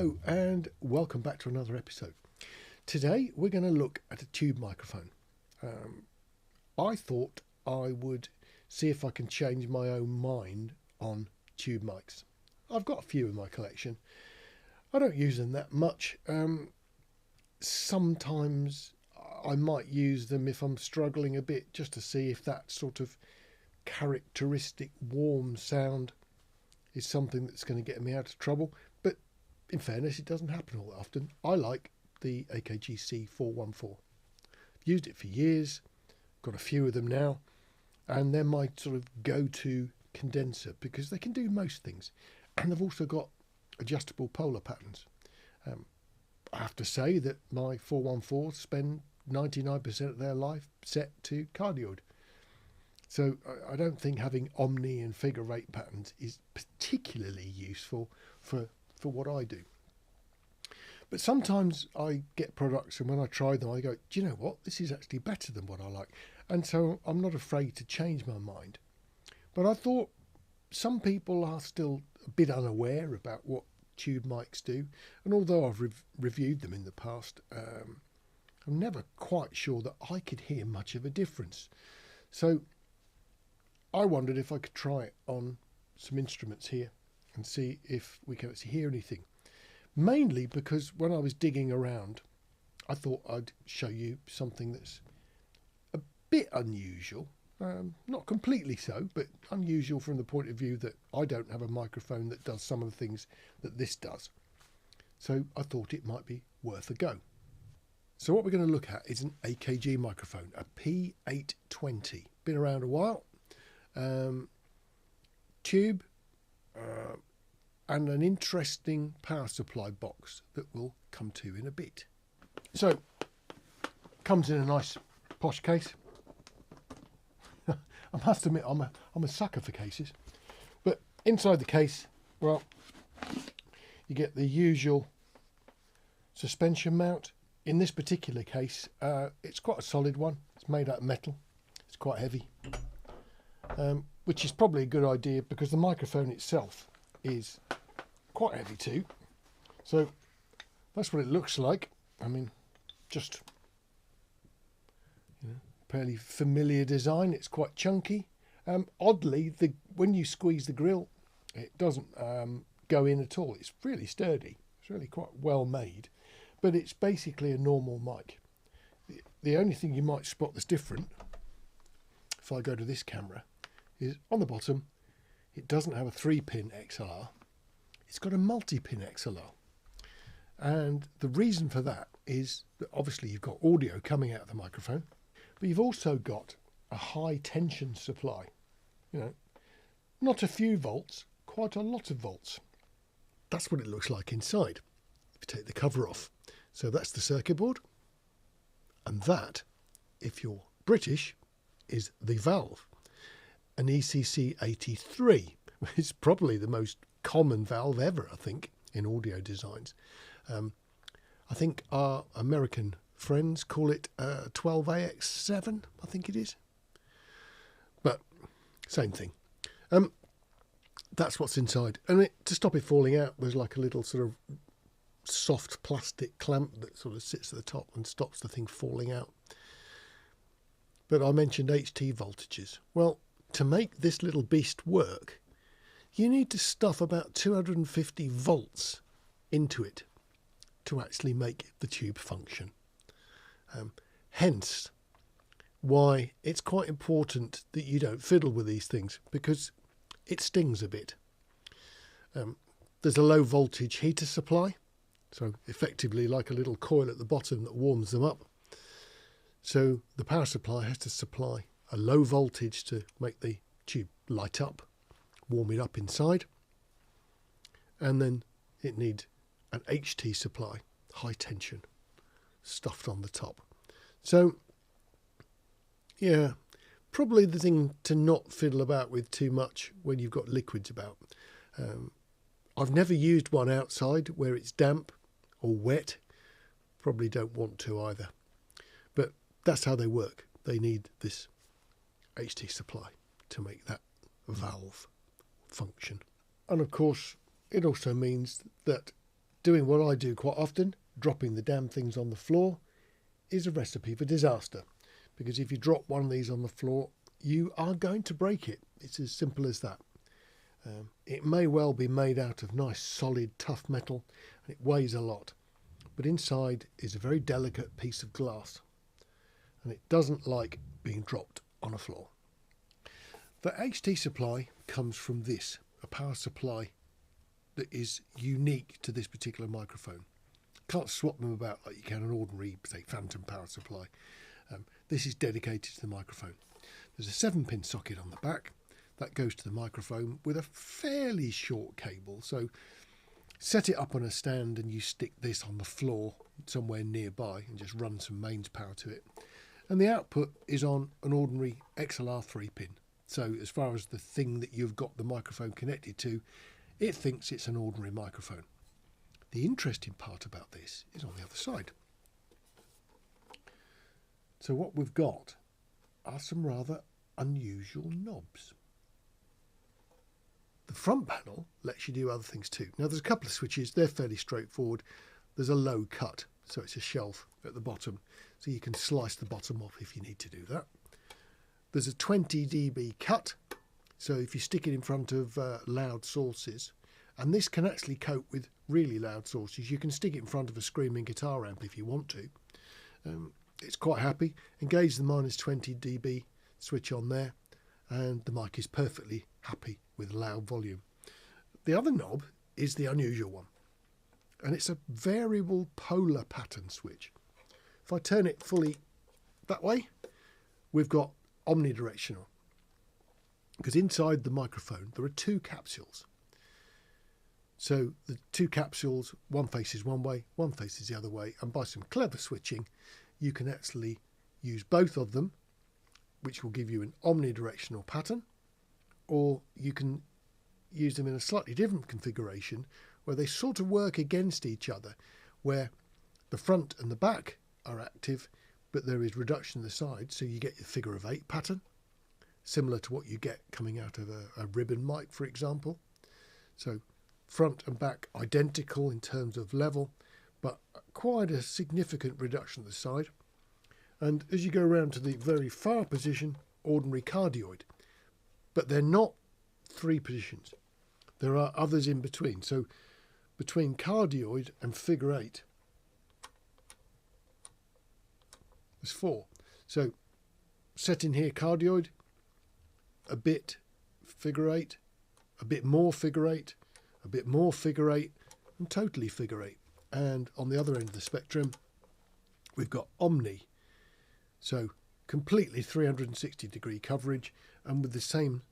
Hello and welcome back to another episode. Today we're going to look at a tube microphone. I thought I would see if I can change my own mind on tube mics. I've got a few in my collection. I don't use them that much. Sometimes I might use them if I'm struggling a bit, just to see if that sort of characteristic warm sound is something that's going to get me out of trouble. But in fairness, it doesn't happen all that often. I like the AKG C414. I've used it for years, got a few of them now, and they're my sort of go-to condenser because they can do most things. And they've also got adjustable polar patterns. I have to say that my 414s spend 99% of their life set to cardioid. So I don't think having omni and figure eight patterns is particularly useful for what I do. But sometimes I get products and when I try them I go, do you know what, this is actually better than what I like. And so I'm not afraid to change my mind. But I thought some people are still a bit unaware about what tube mics do. And although I've reviewed them in the past, I'm never quite sure that I could hear much of a difference. So I wondered if I could try it on some instruments here and see if we can actually hear anything. Mainly because when I was digging around, I thought I'd show you something that's a bit unusual. Not completely so, but unusual from the point of view that I don't have a microphone that does some of the things that this does. So I thought it might be worth a go. So what we're going to look at is an AKG microphone, a P820. Been around a while. Tube and an interesting power supply box that we'll come to in a bit. So, comes in a nice posh case. I must admit I'm a sucker for cases, but inside the case, well, you get the usual suspension mount. In this particular case, it's quite a solid one. It's made out of metal. It's quite heavy. Which is probably a good idea because the microphone itself is quite heavy too. So that's what it looks like. I mean, just fairly familiar design. It's quite chunky. Oddly, when you squeeze the grill, it doesn't go in at all. It's really sturdy. It's really quite well made, but it's basically a normal mic. The only thing you might spot that's different, if I go to this camera, is on the bottom, it doesn't have a 3-pin XLR. It's got a multi-pin XLR. And the reason for that is that obviously you've got audio coming out of the microphone, but you've also got a high tension supply. Not a few volts, quite a lot of volts. That's what it looks like inside. If you take the cover off. So that's the circuit board. And that, if you're British, is the valve. An ECC 83, which is probably the most common valve ever, I think, in audio designs. I think our American friends call it 12AX7, I think it is. But same thing. That's what's inside. And to stop it falling out, there's like a little sort of soft plastic clamp that sort of sits at the top and stops the thing falling out. But I mentioned HT voltages. Well, to make this little beast work, you need to stuff about 250 volts into it to actually make the tube function. Hence why it's quite important that you don't fiddle with these things, because it stings a bit. There's a low voltage heater supply, so effectively like a little coil at the bottom that warms them up. So the power supply has to supply a low voltage to make the tube light up, warm it up inside, and then it needs an HT supply, high tension, stuffed on the top. So yeah, probably the thing to not fiddle about with too much when you've got liquids about. I've never used one outside where it's damp or wet. Probably don't want to either. But that's how they work. They need this HT supply to make that valve function. And of course, it also means that doing what I do quite often, dropping the damn things on the floor, is a recipe for disaster. Because if you drop one of these on the floor, you are going to break it. It's as simple as that. It may well be made out of nice, solid, tough metal, and it weighs a lot. But inside is a very delicate piece of glass, and it doesn't like being dropped on a floor. The HT supply comes from this, a power supply that is unique to this particular microphone. Can't swap them about like you can an ordinary, say, phantom power supply. This is dedicated to the microphone. There's a 7-pin socket on the back that goes to the microphone with a fairly short cable. So set it up on a stand and you stick this on the floor somewhere nearby and just run some mains power to it. And the output is on an ordinary XLR 3-pin. So as far as the thing that you've got the microphone connected to, it thinks it's an ordinary microphone. The interesting part about this is on the other side. So what we've got are some rather unusual knobs. The front panel lets you do other things too. Now there's a couple of switches, they're fairly straightforward. There's a low cut, so it's a shelf at the bottom, so you can slice the bottom off if you need to do that. There's a 20 dB cut, so if you stick it in front of loud sources, and this can actually cope with really loud sources. You can stick it in front of a screaming guitar amp if you want to. It's quite happy. Engage the -20 dB switch on there, and the mic is perfectly happy with loud volume. The other knob is the unusual one, and it's a variable polar pattern switch. If I turn it fully that way, we've got omnidirectional, because inside the microphone there are 2 capsules. So the 2 capsules, one faces one way, one faces the other way, and by some clever switching you can actually use both of them, which will give you an omnidirectional pattern, or you can use them in a slightly different configuration where they sort of work against each other, where the front and the back are active, but there is reduction in the side, so you get your figure of 8 pattern, similar to what you get coming out of a ribbon mic, for example. So front and back identical in terms of level, but quite a significant reduction at the side. And as you go around to the very far position, ordinary cardioid. But they're not 3 positions. There are others in between. So between cardioid and figure 8, there's 4. So set in here cardioid, a bit figure 8, a bit more figure 8, a bit more figure 8, and totally figure 8. And on the other end of the spectrum, we've got omni. So completely 360-degree coverage, and with the same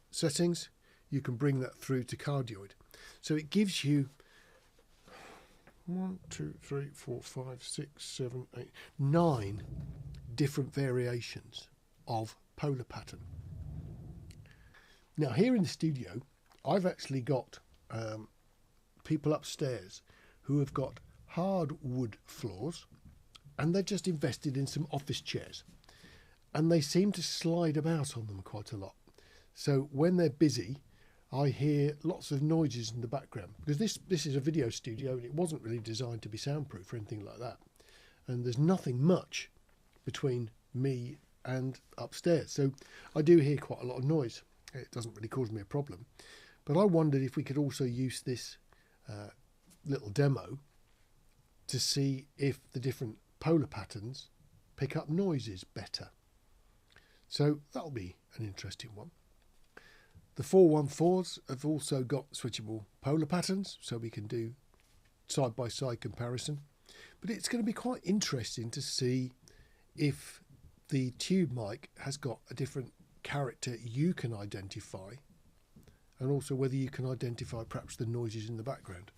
settings, you can bring that through to cardioid. So it gives you 1, 2, 3, 4, 5, 6, 7, 8, 9 different variations of polar pattern. Now here in the studio, I've actually got people upstairs who have got hardwood floors, and they've just invested in some office chairs, and they seem to slide about on them quite a lot. So when they're busy, I hear lots of noises in the background, because this is a video studio and it wasn't really designed to be soundproof or anything like that. And there's nothing much between me and upstairs. So I do hear quite a lot of noise. It doesn't really cause me a problem. But I wondered if we could also use this little demo to see if the different polar patterns pick up noises better. So that'll be an interesting one. The 414s have also got switchable polar patterns, so we can do side-by-side comparison. But it's going to be quite interesting to see if the tube mic has got a different character you can identify, and also whether you can identify perhaps the noises in the background.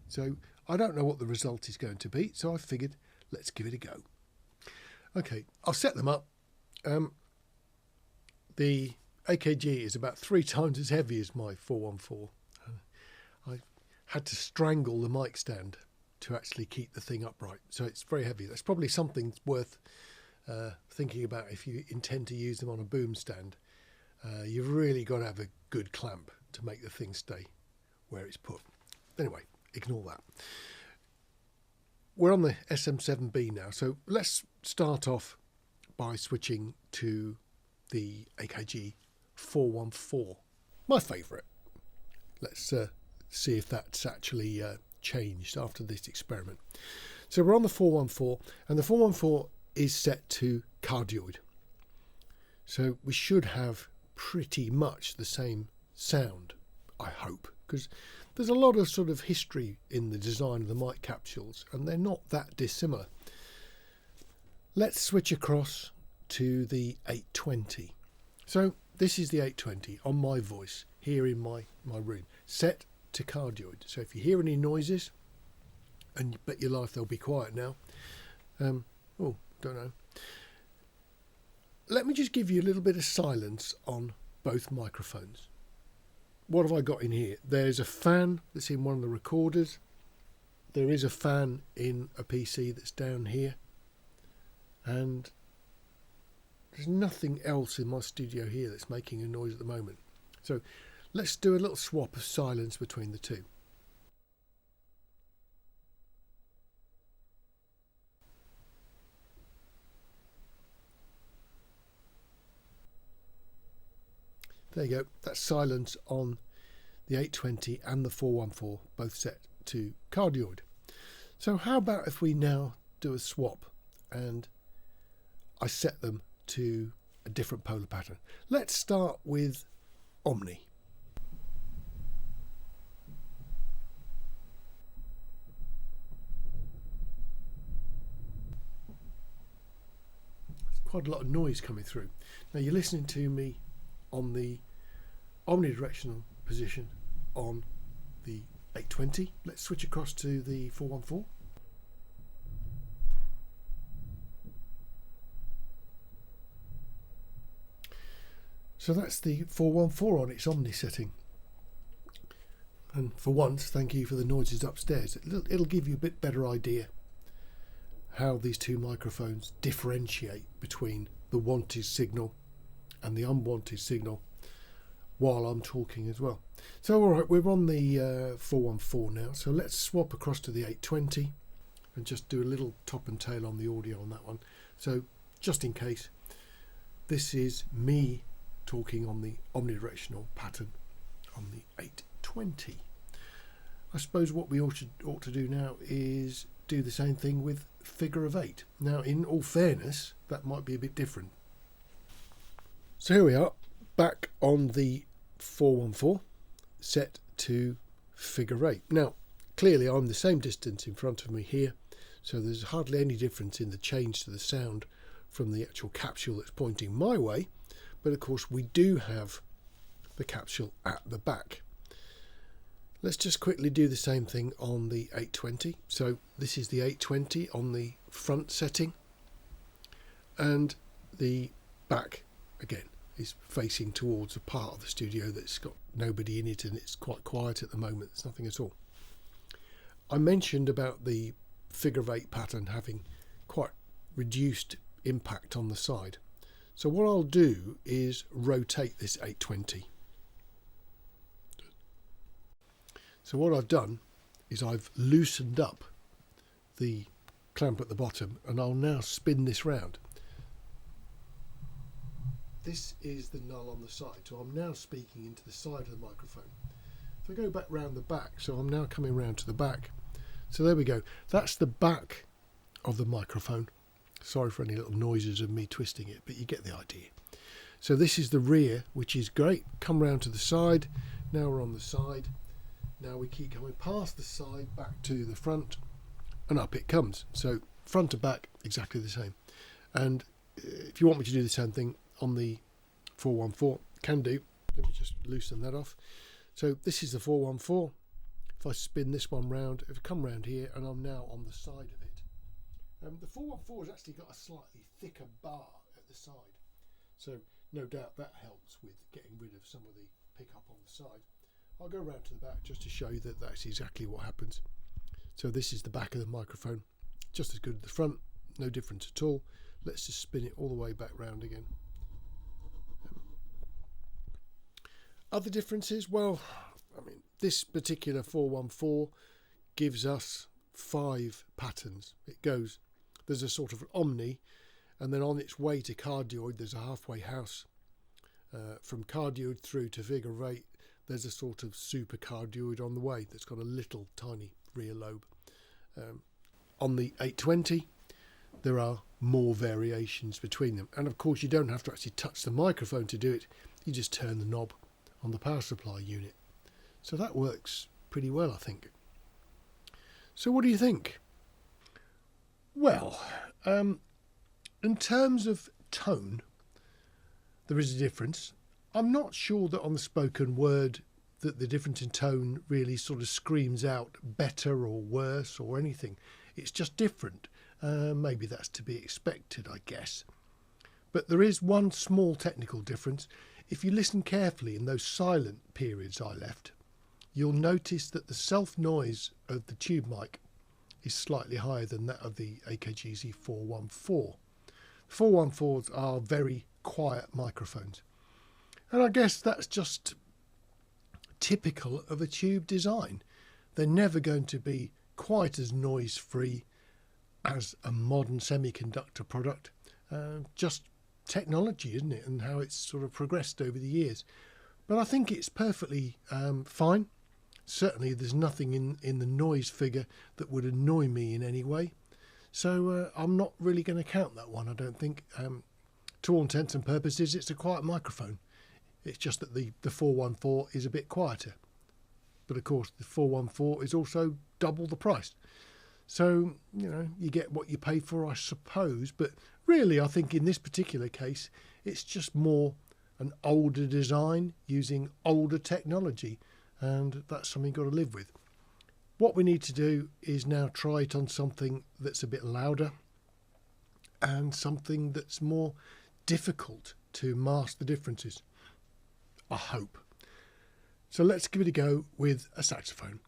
So I don't know what the result is going to be, so I figured let's give it a go. Okay, I'll set them up. The AKG is about 3 times as heavy as my 414. I had to strangle the mic stand to actually keep the thing upright, so it's very heavy. That's probably something worth thinking about if you intend to use them on a boom stand. You've really got to have a good clamp to make the thing stay where it's put. Anyway, ignore that. We're on the SM7B now, so let's start off by switching to the AKG 414, my favourite. Let's see if that's actually changed after this experiment. So we're on the 414, and the 414 is set to cardioid. So we should have pretty much the same sound, I hope, because there's a lot of sort of history in the design of the mic capsules, and they're not that dissimilar. Let's switch across to the 820. So this is the 820 on my voice here in my room, set to cardioid. So if you hear any noises, and you bet your life they'll be quiet now. Don't know. Let me just give you a little bit of silence on both microphones. What have I got in here? There's a fan that's in one of the recorders. There is a fan in a PC that's down here. And there's nothing else in my studio here that's making a noise at the moment. So let's do a little swap of silence between the two. There you go, that's silence on the 820 and the 414, both set to cardioid. So how about if we now do a swap and I set them to a different polar pattern. Let's start with omni. There's quite a lot of noise coming through. Now you're listening to me on the omnidirectional position on the 820. Let's switch across to the 414. So that's the 414 on its omni setting. And for once, thank you for the noises upstairs. It'll give you a bit better idea how these two microphones differentiate between the wanted signal and the unwanted signal while I'm talking as well. So alright, we're on the 414 now, so let's swap across to the 820 and just do a little top and tail on the audio on that one. So just in case, this is me talking on the omnidirectional pattern on the 820. I suppose what we ought to do now is do the same thing with figure of 8. Now in all fairness, that might be a bit different. So here we are, back on the 414, set to figure 8. Now, clearly I'm the same distance in front of me here, so there's hardly any difference in the change to the sound from the actual capsule that's pointing my way, but of course we do have the capsule at the back. Let's just quickly do the same thing on the 820. So this is the 820 on the front setting, and the back again is facing towards a part of the studio that's got nobody in it and it's quite quiet at the moment. There's nothing at all. I mentioned about the figure of 8 pattern having quite reduced impact on the side. So what I'll do is rotate this 820. So what I've done is I've loosened up the clamp at the bottom, and I'll now spin this round. This is the null on the side, so I'm now speaking into the side of the microphone. If I go back round the back, so I'm now coming round to the back. So there we go. That's the back of the microphone. Sorry for any little noises of me twisting it, but you get the idea. So this is the rear, which is great. Come round to the side. Now we're on the side. Now we keep coming past the side, back to the front, and up it comes. So front to back, exactly the same. And if you want me to do the same thing on the 414, can do. Let me just loosen that off. So this is the 414. If I spin this one round, if I come round here, and I'm now on the side of it. The 414 has actually got a slightly thicker bar at the side, so no doubt that helps with getting rid of some of the pickup on the side. I'll go round to the back just to show you that that's exactly what happens. So this is the back of the microphone, just as good as the front, no difference at all. Let's just spin it all the way back round again. Other differences, well, I mean, this particular 414 gives us 5 patterns. There's a sort of omni, and then on its way to cardioid there's a halfway house. From cardioid through to figure 8 there's a sort of super cardioid on the way that's got a little tiny rear lobe. On the 820 there are more variations between them, and of course you don't have to actually touch the microphone to do it, you just turn the knob on the power supply unit. So that works pretty well, I think. So what do you think? Well, in terms of tone, there is a difference. I'm not sure that on the spoken word that the difference in tone really sort of screams out better or worse or anything. It's just different. Maybe that's to be expected, I guess. But there is one small technical difference. If you listen carefully in those silent periods I left, you'll notice that the self-noise of the tube mic is slightly higher than that of the AKG C414. 414s are very quiet microphones. And I guess that's just typical of a tube design. They're never going to be quite as noise-free as a modern semiconductor product. Just technology, isn't it, and how it's sort of progressed over the years. But I think it's perfectly fine. Certainly there's nothing in the noise figure that would annoy me in any way. So I'm not really going to count that one, I don't think. To all intents and purposes, it's a quiet microphone. It's just that the 414 is a bit quieter. But of course, the 414 is also double the price. So, you know, you get what you pay for, I suppose. But really, I think in this particular case, it's just more an older design using older technology. And that's something you've got to live with. What we need to do is now try it on something that's a bit louder and something that's more difficult to mask the differences, I hope. So let's give it a go with a saxophone.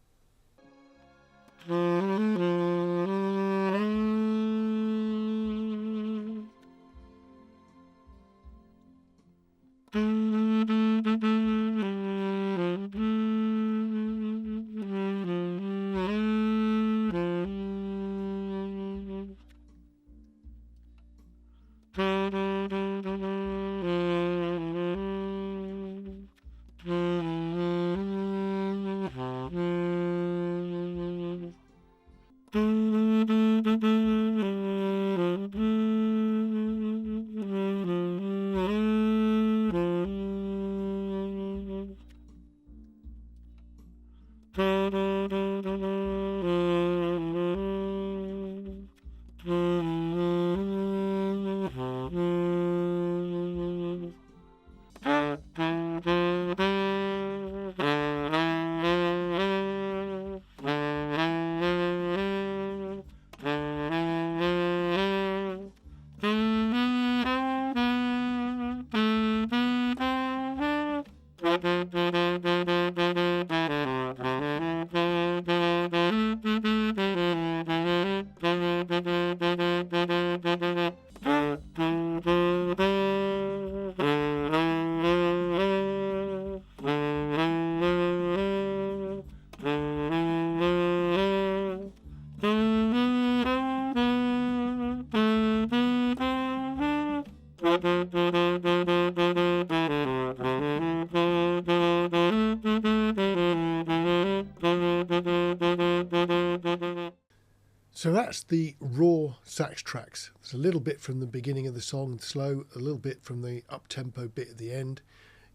So that's the raw sax tracks. There's a little bit from the beginning of the song, slow, a little bit from the up-tempo bit at the end.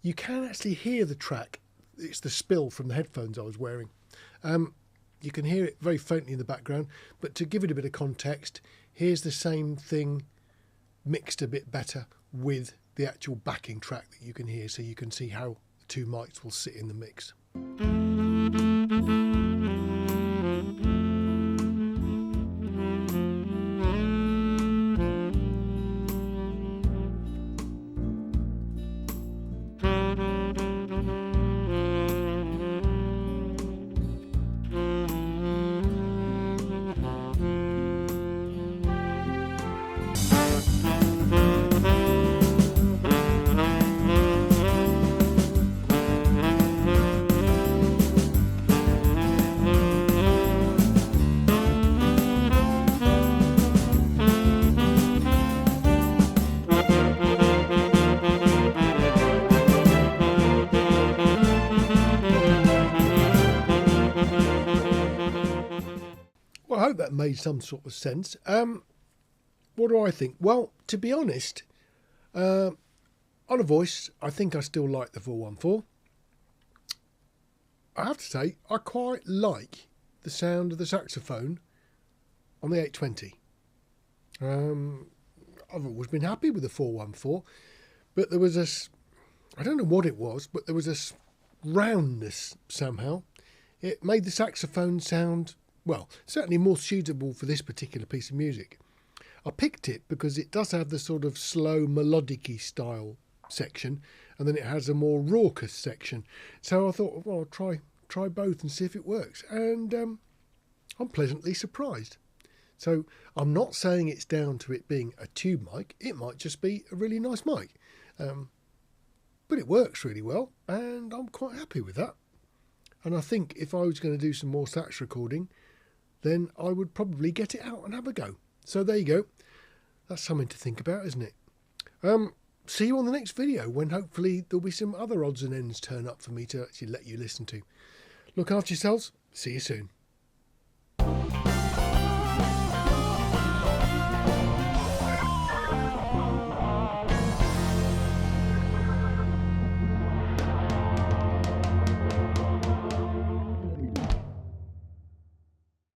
You can actually hear the track. It's the spill from the headphones I was wearing. You can hear it very faintly in the background, but to give it a bit of context, here's the same thing mixed a bit better with the actual backing track that you can hear, so you can see how the two mics will sit in the mix. hope that made some sort of sense. What do I think? Well, to be honest, on a voice, I think I still like the 414. I have to say, I quite like the sound of the saxophone on the 820. I've always been happy with the 414, but there was I don't know what it was, but there was a roundness somehow. It made the saxophone sound, well, certainly more suitable for this particular piece of music. I picked it because it does have the sort of slow melodic-y style section, and then it has a more raucous section. So I thought, well, I'll try both and see if it works. And I'm pleasantly surprised. So I'm not saying it's down to it being a tube mic. It might just be a really nice mic. But it works really well, and I'm quite happy with that. And I think if I was going to do some more sax recording, then I would probably get it out and have a go. So there you go. That's something to think about, isn't it? See you on the next video, when hopefully there'll be some other odds and ends turn up for me to actually let you listen to. Look after yourselves. See you soon.